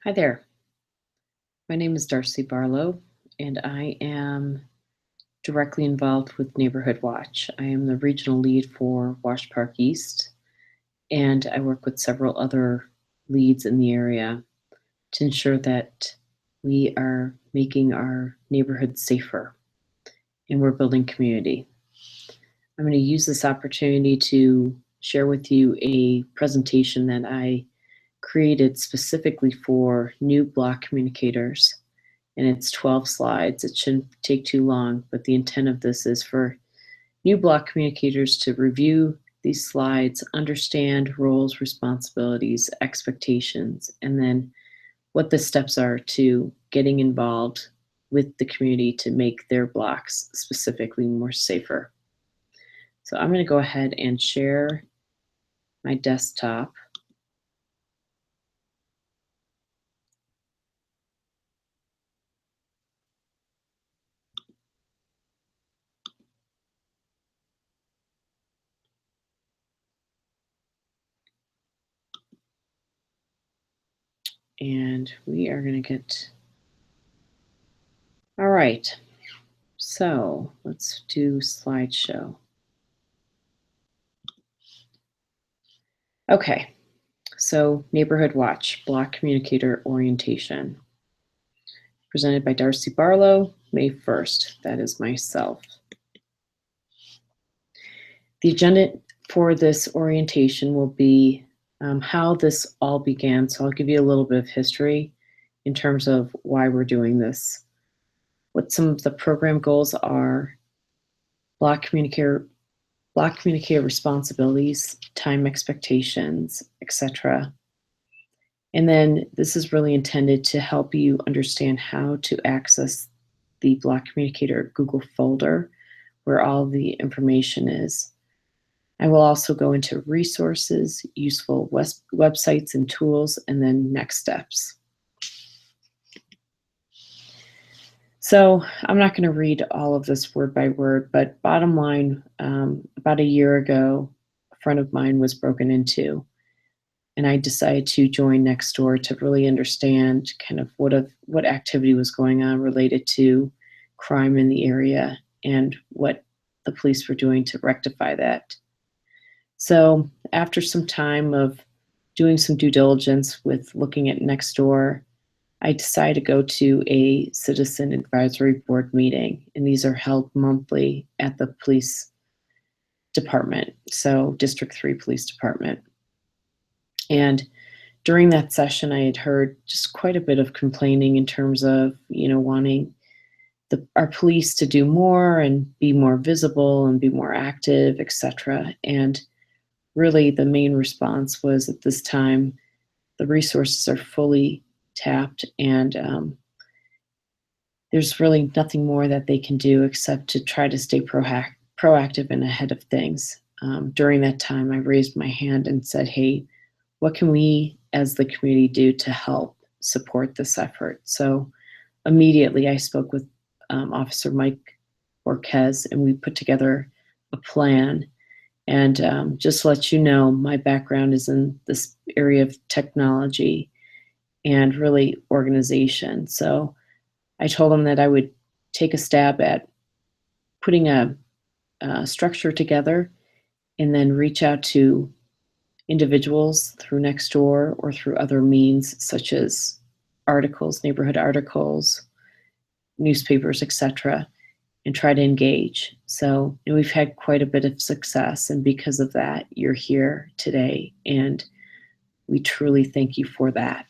Hi there. My name is Darcy Barlow, and I am directly involved with Neighborhood Watch. I am the regional lead for Wash Park East, and I work with several other leads in the area to ensure that we are making our neighborhood safer and we're building community. I'm going to use this opportunity to share with you a presentation that I created specifically for new block communicators, and it's 12 slides. It shouldn't take too long, but the intent of this is for new block communicators to review these slides, understand roles, responsibilities, expectations, and then what the steps are to getting involved with the community to make their blocks specifically more safer. So I'm going to go ahead and share my desktop. And we are going to get, all right, so let's do slideshow. Okay, so Neighborhood Watch, Block Communicator Orientation. Presented by Darcy Barlow, May 1st. That is myself. The agenda for this orientation will be how this all began. So I'll give you a little bit of history in terms of why we're doing this. What some of the program goals are: block communicator responsibilities, time expectations, etc. And then this is really intended to help you understand how to access the Block Communicator Google folder where all the information is. I will also go into resources, useful websites and tools, and then next steps. So I'm not going to read all of this word by word, but bottom line, about a year ago, a friend of mine was broken into, and I decided to join Nextdoor to really understand kind of what activity was going on related to crime in the area and what the police were doing to rectify that. So after some time of doing some due diligence with looking at Nextdoor, I decided to go to a citizen advisory board meeting, and these are held monthly at the police department, so District 3 Police Department. And during that session, I had heard just quite a bit of complaining in terms of, wanting our police to do more and be more visible and be more active, etc. And really the main response was, at this time, the resources are fully tapped, and there's really nothing more that they can do except to try to stay proactive and ahead of things. During that time, I raised my hand and said, hey, what can we as the community do to help support this effort? So immediately I spoke with Officer Mike Orquez, and we put together a plan. And just to let you know, my background is in this area of technology and really organization. So I told him that I would take a stab at putting a structure together and then reach out to individuals through Nextdoor or through other means such as articles, neighborhood articles, newspapers, etc., and try to engage. So we've had quite a bit of success, and because of that, you're here today, and we truly thank you for that.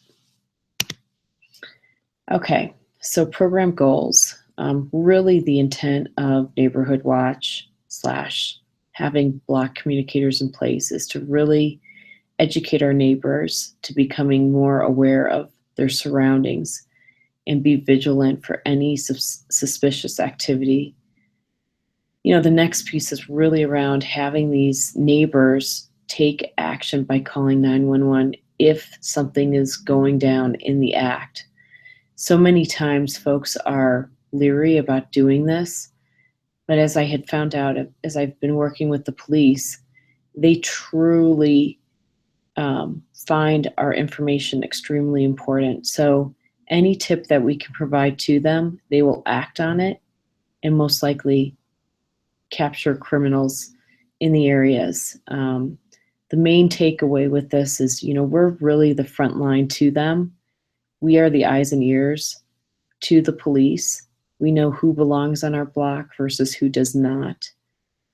Okay, so program goals. Really the intent of Neighborhood Watch / having block communicators in place is to really educate our neighbors to becoming more aware of their surroundings and be vigilant for any suspicious activity. The next piece is really around having these neighbors take action by calling 911 if something is going down in the act. So many times folks are leery about doing this, but as I had found out as I've been working with the police, they truly find our information extremely important. So any tip that we can provide to them, they will act on it and most likely capture criminals in the areas. The main takeaway with this is, we're really the front line to them. We are the eyes and ears to the police. We know who belongs on our block versus who does not.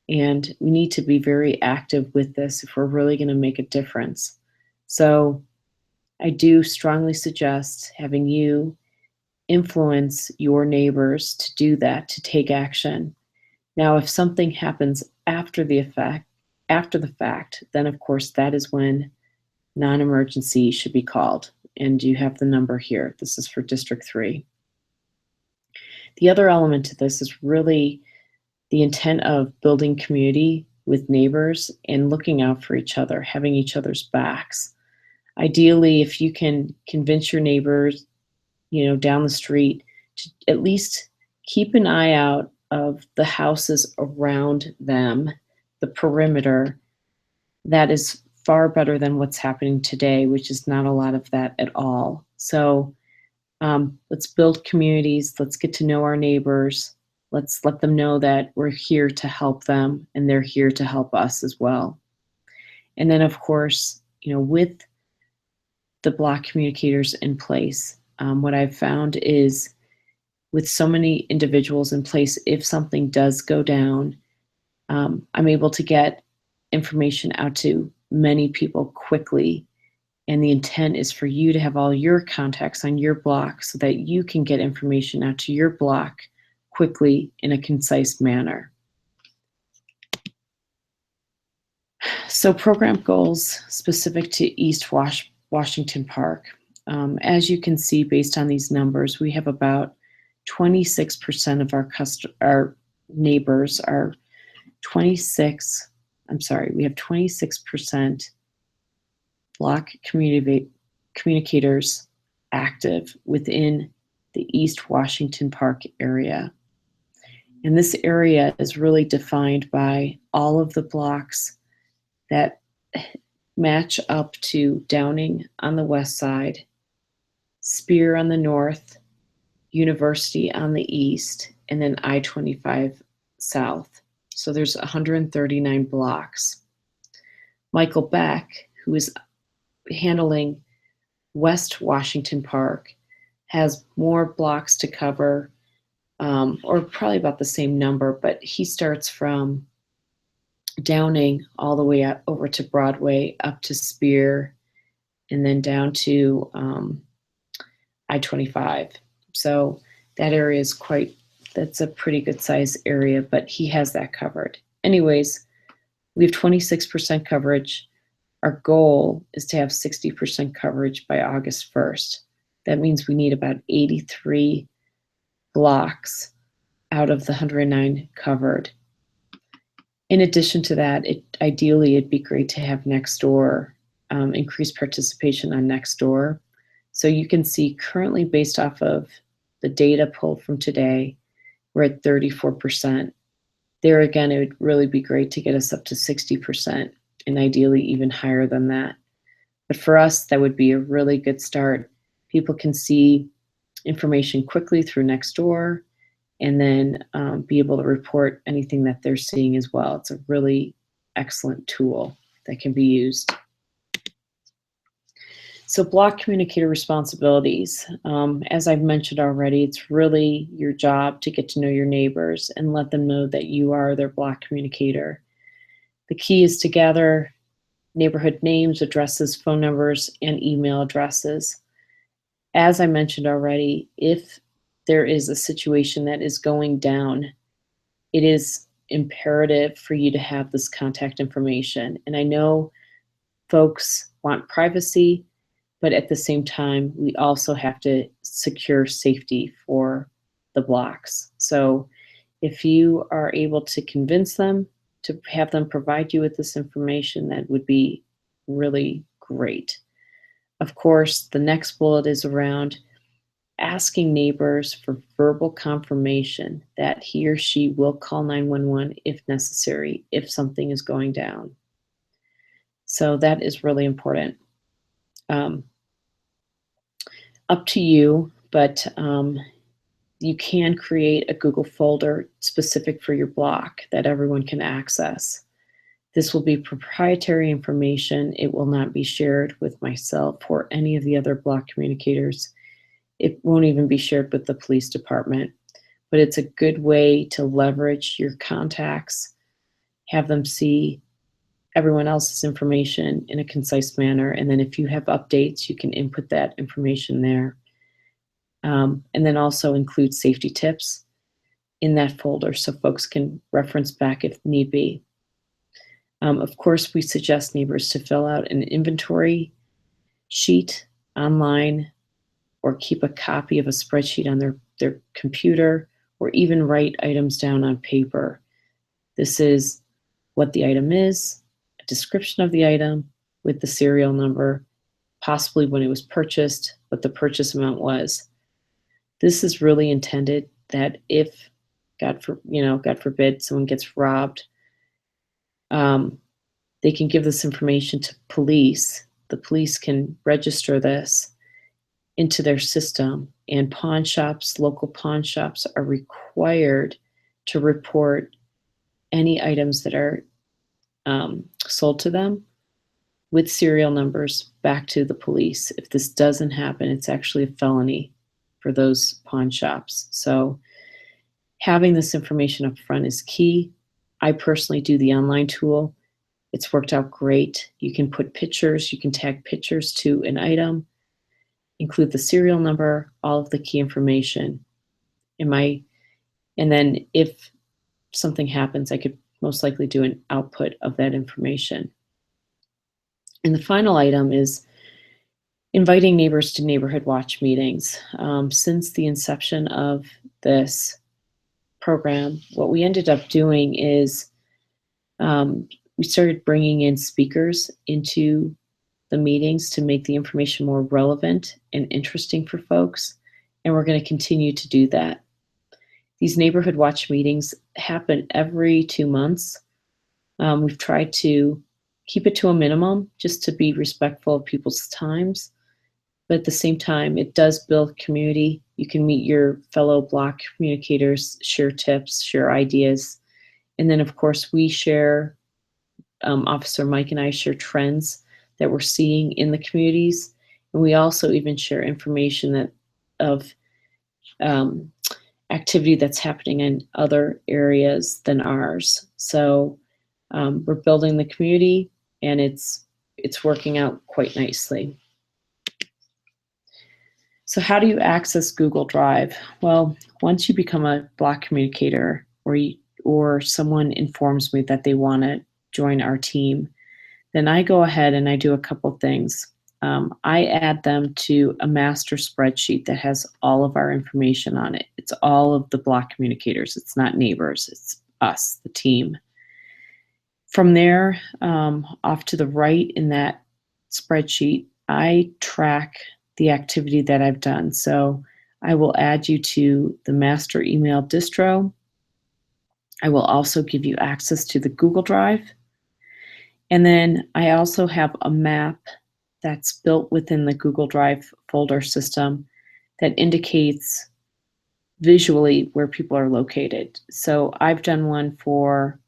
And we need to be very active with this if we're really going to make a difference. So I do strongly suggest having you influence your neighbors to do that, to take action. Now, if something happens after the fact, then of course that is when non-emergency should be called. And you have the number here. This is for District 3. The other element to this is really the intent of building community with neighbors and looking out for each other, having each other's backs. Ideally, if you can convince your neighbors, down the street to at least keep an eye out of the houses around them, the perimeter, that is far better than what's happening today, which is not a lot of that at all. So let's build communities. Let's get to know our neighbors. Let's let them know that we're here to help them and they're here to help us as well. And then, of course, with the block communicators in place, what I've found is with so many individuals in place, if something does go down, I'm able to get information out to many people quickly. And the intent is for you to have all your contacts on your block so that you can get information out to your block quickly in a concise manner. So program goals specific to East Washington Park. As you can see, based on these numbers, we have about 26% of our neighbors are we have 26% block communicators active within the East Washington Park area. And this area is really defined by all of the blocks that match up to Downing on the west side, Spear on the north, University on the east, and then I-25 south. So there's 139 blocks. Michael Beck, who is handling West Washington Park, has more blocks to cover, or probably about the same number, but he starts from Downing all the way over to Broadway, up to Spear, and then down to I-25. So that area is that's a pretty good size area, but he has that covered. Anyways, we have 26% coverage. Our goal is to have 60% coverage by August 1st. That means we need about 83 blocks out of the 109 covered. In addition to that, ideally it'd be great to have Nextdoor, increased participation on Nextdoor. So you can see currently, based off of the data pulled from today, we're at 34%. There again, it would really be great to get us up to 60% and ideally even higher than that. But for us, that would be a really good start. People can see information quickly through Nextdoor and then be able to report anything that they're seeing as well. It's a really excellent tool that can be used. So block communicator responsibilities. As I've mentioned already, it's really your job to get to know your neighbors and let them know that you are their block communicator. The key is to gather neighborhood names, addresses, phone numbers, and email addresses. As I mentioned already, if there is a situation that is going down, it is imperative for you to have this contact information. And I know folks want privacy, but at the same time, we also have to secure safety for the blocks. So if you are able to convince them to have them provide you with this information, that would be really great. Of course, the next bullet is around asking neighbors for verbal confirmation that he or she will call 911 if necessary, if something is going down. So that is really important. Um, Up to you, but you can create a Google folder specific for your block that everyone can access. This will be proprietary information. It will not be shared with myself or any of the other block communicators. It won't even be shared with the police department, but it's a good way to leverage your contacts, have them see everyone else's information in a concise manner. And then if you have updates, you can input that information there. And then also include safety tips in that folder so folks can reference back if need be. Of course, we suggest neighbors to fill out an inventory sheet online or keep a copy of a spreadsheet on their computer or even write items down on paper. This is what the item is, a description of the item with the serial number, possibly when it was purchased, what the purchase amount was. This is really intended that if, God forbid, someone gets robbed, they can give this information to police. The police can register this into their system, and pawn shops, local pawn shops, are required to report any items that are sold to them with serial numbers back to the police. If this doesn't happen, it's actually a felony for those pawn shops. So having this information up front is key. I personally do the online tool. It's worked out great. You can put pictures, you can tag pictures to an item, include the serial number, all of the key information. And then if something happens, I could most likely do an output of that information. And the final item is inviting neighbors to neighborhood watch meetings. Since the inception of this program, what we ended up doing is we started bringing in speakers into the meetings to make the information more relevant and interesting for folks, and we're going to continue to do that. These neighborhood watch meetings happen every 2 months. We've tried to keep it to a minimum just to be respectful of people's times, but at the same time, it does build community. You can meet your fellow block communicators, share tips, share ideas, and then of course we share, Officer Mike and I share trends that we're seeing in the communities, and we also even share information of activity that's happening in other areas than ours. So we're building the community, and it's working out quite nicely. So how do you access Google Drive? Well, once you become a block communicator, or someone informs me that they want to join our team, then I go ahead and I do a couple things. I add them to a master spreadsheet that has all of our information on it. It's all of the block communicators. It's not neighbors. It's us, the team. From there, off to the right in that spreadsheet, I track the activity that I've done. So I will add you to the master email distro. I will also give you access to the Google Drive. And then I also have a map that's built within the Google Drive folder system that indicates visually where people are located. So I've done one for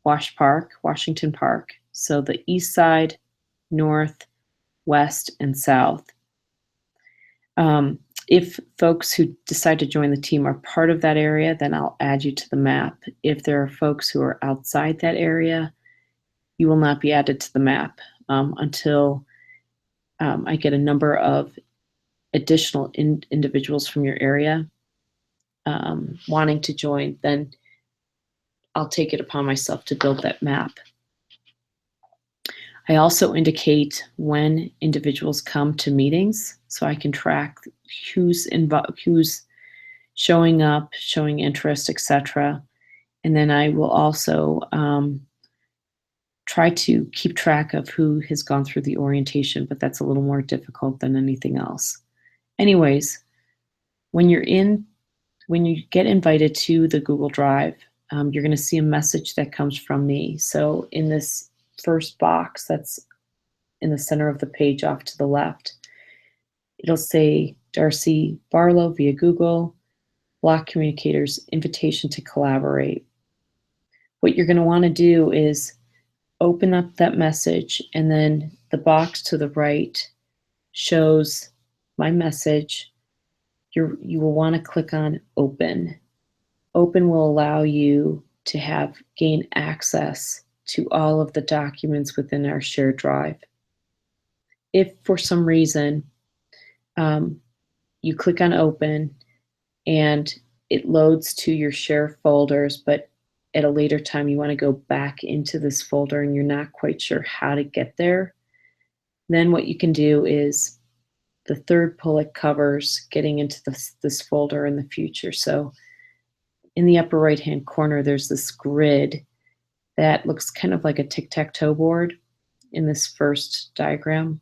Washington Park. So the east side, north, west, and south. If folks who decide to join the team are part of that area, then I'll add you to the map. If there are folks who are outside that area, you will not be added to the map until I get a number of additional individuals from your area wanting to join. Then I'll take it upon myself to build that map. I also indicate when individuals come to meetings, so I can track who's showing up, showing interest, etc. And then I will also try to keep track of who has gone through the orientation, but that's a little more difficult than anything else. Anyways, when you get invited to the Google Drive, you're going to see a message that comes from me. So in this first box that's in the center of the page off to the left. It'll say Darcy Barlow via Google, Block Communicators, invitation to collaborate. What you're going to want to do is open up that message, and then the box to the right shows my message. You will want to click on Open. Open will allow you to gain access to all of the documents within our shared drive. If for some reason you click on Open and it loads to your share folders, but at a later time you want to go back into this folder and you're not quite sure how to get there, then what you can do is the third bullet covers getting into this folder in the future. So in the upper right hand corner, there's this grid that looks kind of like a tic-tac-toe board in this first diagram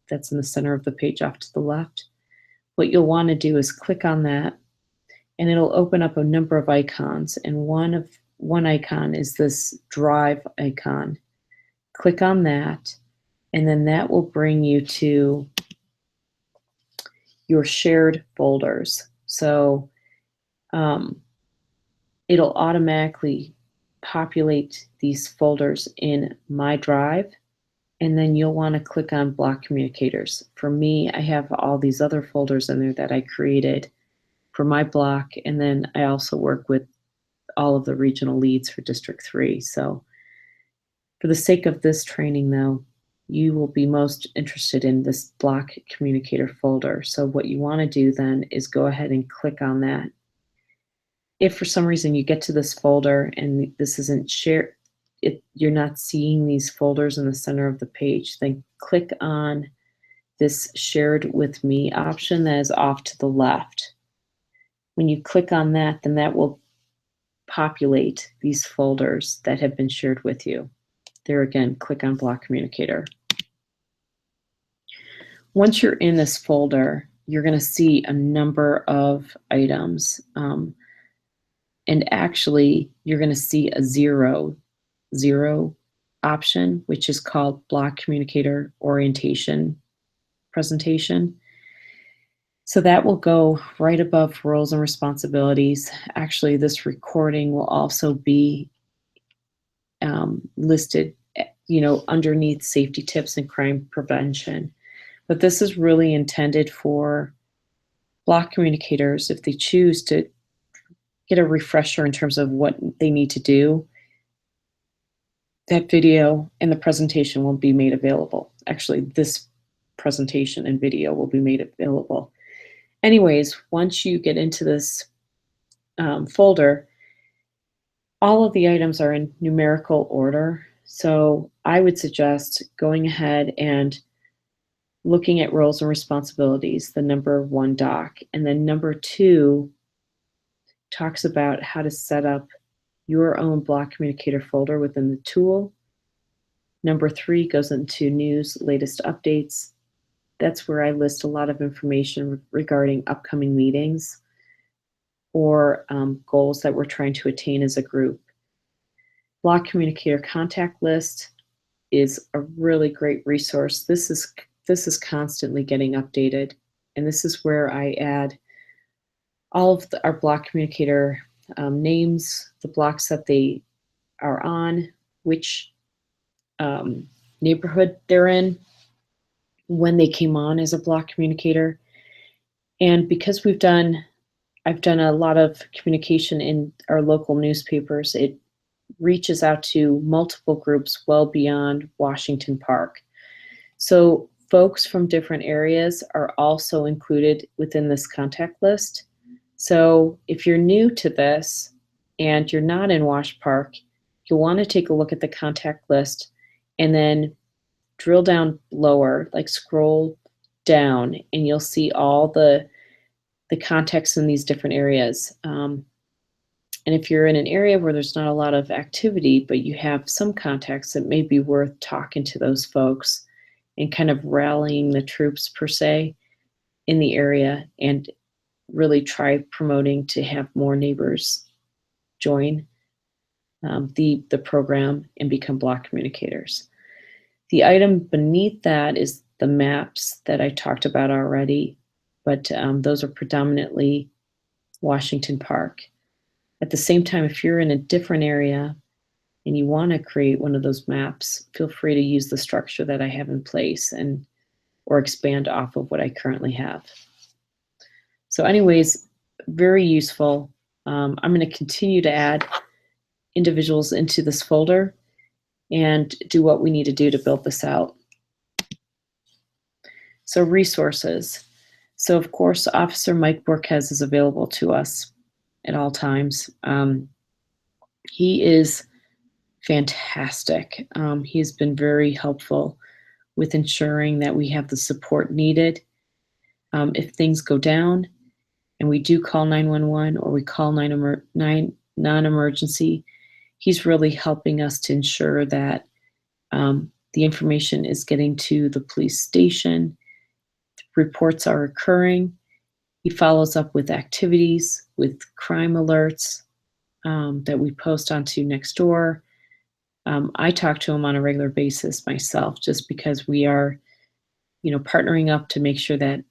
that's in the center of the page off to the left. What you'll want to do is click on that, and it'll open up a number of icons, and one icon is this drive icon. Click on that, and then that will bring you to your shared folders. So it'll automatically populate these folders in my drive, and then you'll want to click on Block Communicators. For me, I have all these other folders in there that I created for my block, and then I also work with all of the regional leads for District 3. So for the sake of this training, though, you will be most interested in this Block Communicator folder. So what you want to do then is go ahead and click on that. If for some reason you get to this folder and this isn't shared, you're not seeing these folders in the center of the page, then click on this Shared with Me option that is off to the left. When you click on that, then that will populate these folders that have been shared with you. There again, click on Block Communicator. Once you're in this folder, you're going to see a number of items. And actually, you're going to see a zero option, which is called Block Communicator Orientation Presentation. So that will go right above roles and responsibilities. Actually, this recording will also be listed, underneath safety tips and crime prevention. But this is really intended for block communicators if they choose to get a refresher in terms of what they need to do. That video and the presentation will be made available. Actually, this presentation and video will be made available. Anyways, once you get into this folder, all of the items are in numerical order. So I would suggest going ahead and looking at roles and responsibilities, the number 1 doc, and then number 2 talks about how to set up your own block communicator folder within the tool. Number 3 goes into news, latest updates. That's where I list a lot of information regarding upcoming meetings or goals that we're trying to attain as a group. Block communicator contact list is a really great resource. This is constantly getting updated, and this is where I add all of our block communicator names, the blocks that they are on, which neighborhood they're in, when they came on as a block communicator. And because I've done a lot of communication in our local newspapers, it reaches out to multiple groups well beyond Washington Park. So folks from different areas are also included within this contact list. So if you're new to this and you're not in Wash Park, you'll want to take a look at the contact list and then drill down lower, like scroll down, and you'll see all the contacts in these different areas. And if you're in an area where there's not a lot of activity, but you have some contacts, it may be worth talking to those folks and kind of rallying the troops per se in the area, and really try promoting to have more neighbors join the program and become block communicators. The item beneath that is the maps that I talked about already, but those are predominantly Washington Park. At the same time, if you're in a different area and you want to create one of those maps, feel free to use the structure that I have in place and or expand off of what I currently have. So anyways, very useful. I'm going to continue to add individuals into this folder and do what we need to do to build this out. So resources. So of course, Officer Mike Borquez is available to us at all times. He is fantastic. He's been very helpful with ensuring that we have the support needed. If things go down and we do call 911 or we call non-emergency, he's really helping us to ensure that the information is getting to the police station, reports are occurring. He follows up with activities, with crime alerts that we post onto Nextdoor. I talk to him on a regular basis myself, just because we are, partnering up to make sure that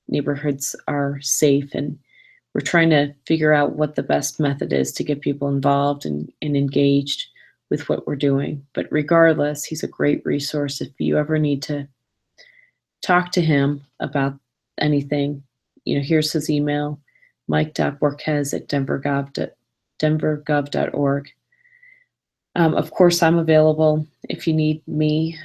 neighborhoods are safe, and we're trying to figure out what the best method is to get people involved and engaged with what we're doing. But regardless, he's a great resource if you ever need to talk to him about anything. Here's his email, mike.borquez@denvergov.org. Of course, I'm available if you need me.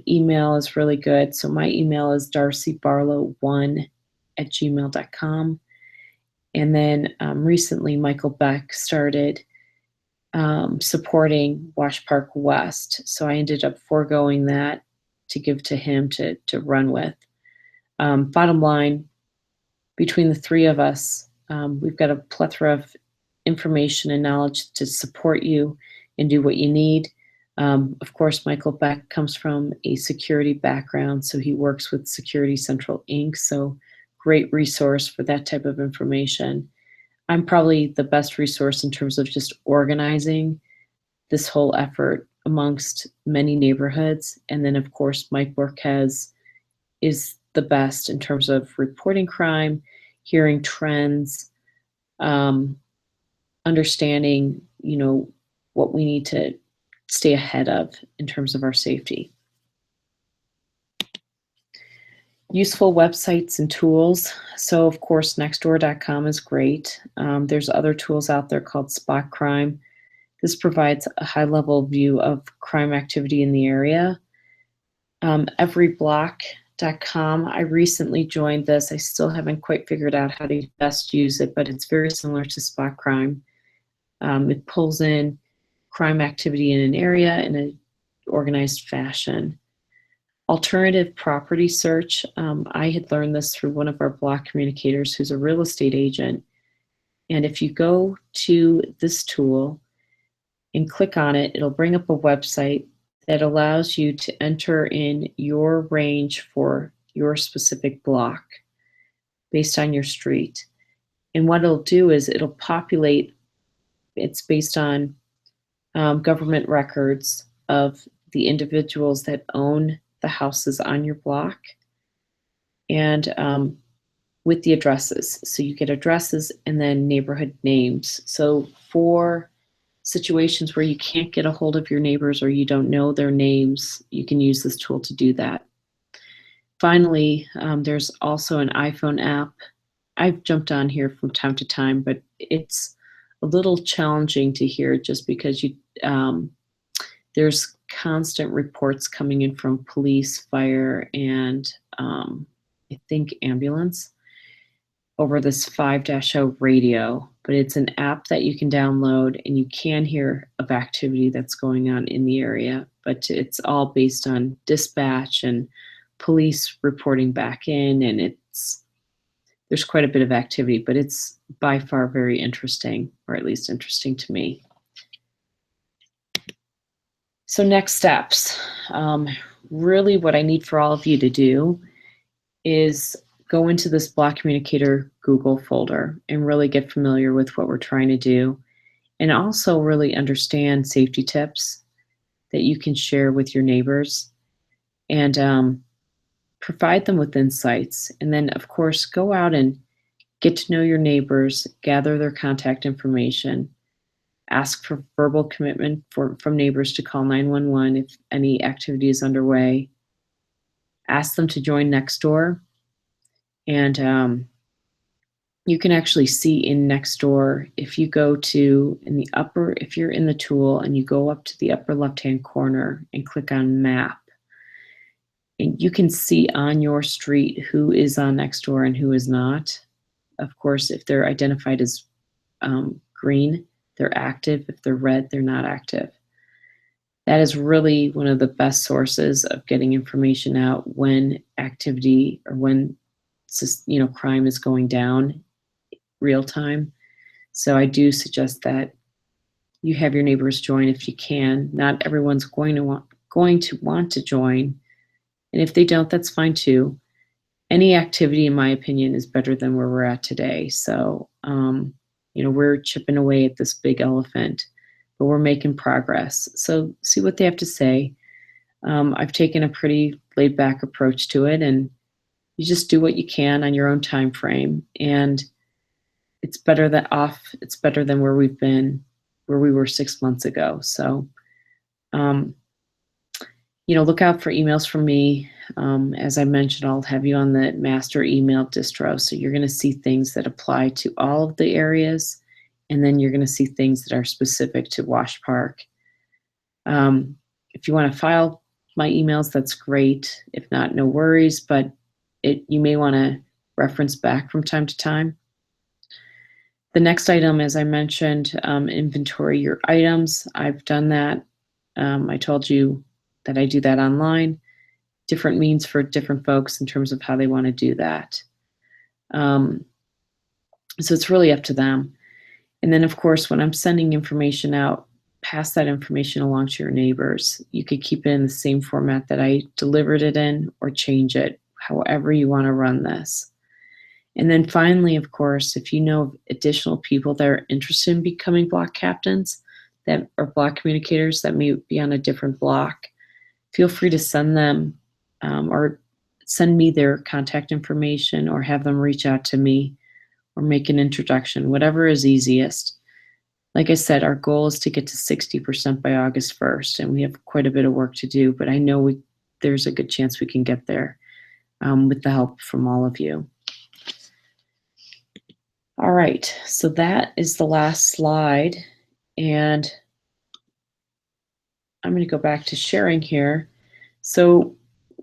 Email is really good. So my email is darcybarlow1@gmail.com. And then recently, Michael Beck started supporting Wash Park West. So I ended up foregoing that to give to him to run with. Bottom line, between the three of us, we've got a plethora of information and knowledge to support you and do what you need. Of course, Michael Beck comes from a security background, so he works with Security Central Inc., so great resource for that type of information. I'm probably the best resource in terms of just organizing this whole effort amongst many neighborhoods. And then, of course, Mike Borquez is the best in terms of reporting crime, hearing trends, understanding, what we need to stay ahead of in terms of our safety. Useful websites and tools. So of course, nextdoor.com is great. There's other tools out there called Spot Crime. This provides a high-level view of crime activity in the area. Everyblock.com. I recently joined this. I still haven't quite figured out how to best use it, but it's very similar to Spot Crime. It pulls in crime activity in an area in an organized fashion. Alternative property search. I had learned this through one of our block communicators who's a real estate agent. And if you go to this tool and click on it, it'll bring up a website that allows you to enter in your range for your specific block based on your street. And what it'll do is it'll populate, it's based on government records of the individuals that own the houses on your block, and with the addresses. So you get addresses and then neighborhood names. So for situations where you can't get a hold of your neighbors or you don't know their names, you can use this tool to do that. Finally, there's also an iPhone app. I've jumped on here from time to time, but it's a little challenging to hear just because there's constant reports coming in from police, fire, and I think ambulance over this 5-0 radio. But it's an app that you can download and you can hear of activity that's going on in the area. But it's all based on dispatch and police reporting back in, and there's quite a bit of activity, but it's by far very interesting, or at least interesting to me. So next steps. Really what I need for all of you to do is go into this Block Communicator Google folder and really get familiar with what we're trying to do, and also really understand safety tips that you can share with your neighbors. and provide them with insights. And then, of course, go out and get to know your neighbors, gather their contact information, ask for verbal commitment from neighbors to call 911 if any activity is underway. Ask them to join Nextdoor, and you can actually see in Nextdoor if you go to if you're in the tool and you go up to the upper left-hand corner and click on Map, and you can see on your street who is on Nextdoor and who is not. Of course, if they're identified as green, they're active. If they're red, they're not active. That is really one of the best sources of getting information out when activity or when crime is going down real time. So I do suggest that you have your neighbors join if you can. Not everyone's going to want to join, and if they don't, that's fine too. Any activity, in my opinion, is better than where we're at today. So, we're chipping away at this big elephant, but we're making progress. So see what they have to say. I've taken a pretty laid back approach to it, and you just do what you can on your own time frame. And it's better than where we were 6 months ago. So, look out for emails from me. As I mentioned, I'll have you on the master email distro. So you're going to see things that apply to all of the areas. And then you're going to see things that are specific to Wash Park. If you want to file my emails, that's great. If not, no worries. But you may want to reference back from time to time. The next item, as I mentioned, inventory your items. I've done that. I told you that I do that online. Different means for different folks in terms of how they want to do that. So it's really up to them. And then, of course, when I'm sending information out, pass that information along to your neighbors. You could keep it in the same format that I delivered it in or change it, however you want to run this. And then finally, of course, if you know of additional people that are interested in becoming block captains or block communicators that may be on a different block, feel free to send them or send me their contact information or have them reach out to me or make an introduction, whatever is easiest. Like I said, our goal is to get to 60% by August 1st, and we have quite a bit of work to do, but I know there's a good chance we can get there with the help from all of you. All right, so that is the last slide, and I'm going to go back to sharing here. So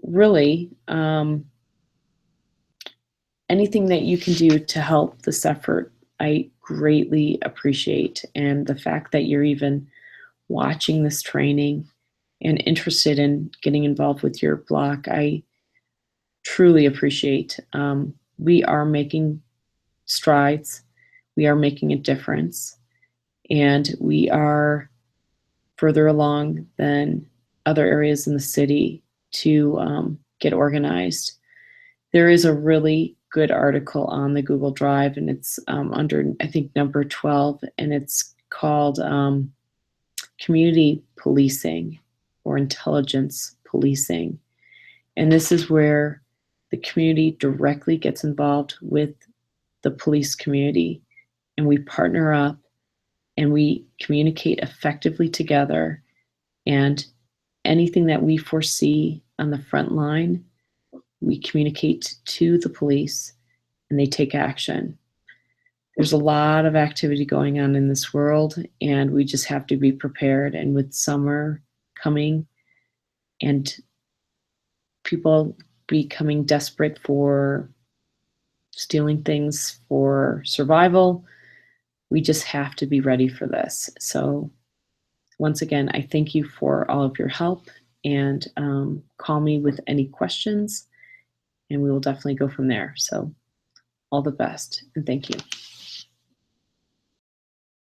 really, anything that you can do to help this effort, I greatly appreciate. And the fact that you're even watching this training and interested in getting involved with your block, I truly appreciate. We are making strides. We are making a difference. And we are further along than other areas in the city to get organized. There is a really good article on the Google Drive, and it's under, I think, number 12, and it's called Community Policing or Intelligence Policing. And this is where the community directly gets involved with the police community, and we partner up and we communicate effectively together. And anything that we foresee on the front line, we communicate to the police and they take action. There's a lot of activity going on in this world, and we just have to be prepared. And with summer coming and people becoming desperate for stealing things for survival, we just have to be ready for this. So once again, I thank you for all of your help, and call me with any questions, and we will definitely go from there. So all the best, and thank you.